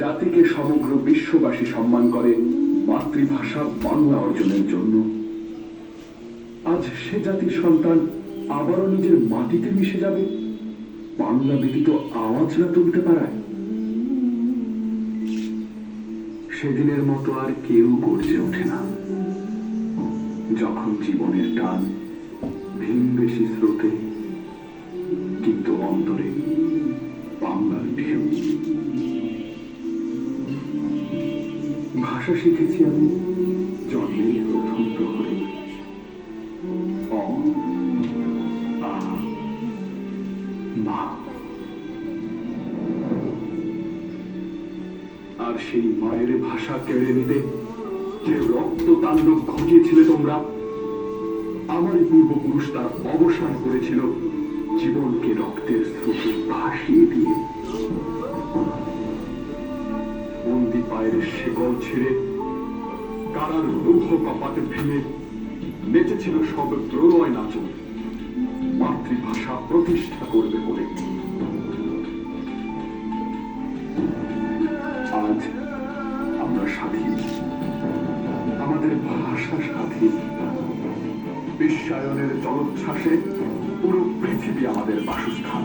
জাতিকে সমগ্র বিশ্ববাসী সম্মান করে মাতৃভাষা বাংলা অর্জনের জন্য, আজ সে জাতির সন্তান আবারও নিজের মাটিতে মিশে যাবে বাংলা ব্যতীত আওয়াজ না তুলতে পারায়। সেদিনের মতো আর কেউ গর্জে ওঠে না যখন জীবনের টান ভিনবেশি স্রোতে, কিন্তু অন্তরে বাংলার ঢেউ। ভাষা শিখেছি আমি জন্মের প্রথম প্রহরে, অ আ মা। আর সেই মায়ের ভাষা কেড়ে নিতে যে রক্ত তাণ্ডব ঘটিয়েছিলে তোমরা, আমারই পূর্বপুরুষ তার অবসান করেছিল জীবনকে রক্তের স্রোতে ভাসিয়ে দিয়ে। বন্দি পায়ের শেকল ছেড়ে কারার লৌহ কপাটে ভেঙে নেচেছিল সব প্রলয় নাচন মাতৃভাষা প্রতিষ্ঠা করবে বলে। আজ আমরা স্বাধীন, আমাদের ভাষা স্বাধীন। বিশ্বায়নের জলোচ্ছ্বাসে পুরো পৃথিবী আমাদের বাসস্থান,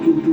কিন্তু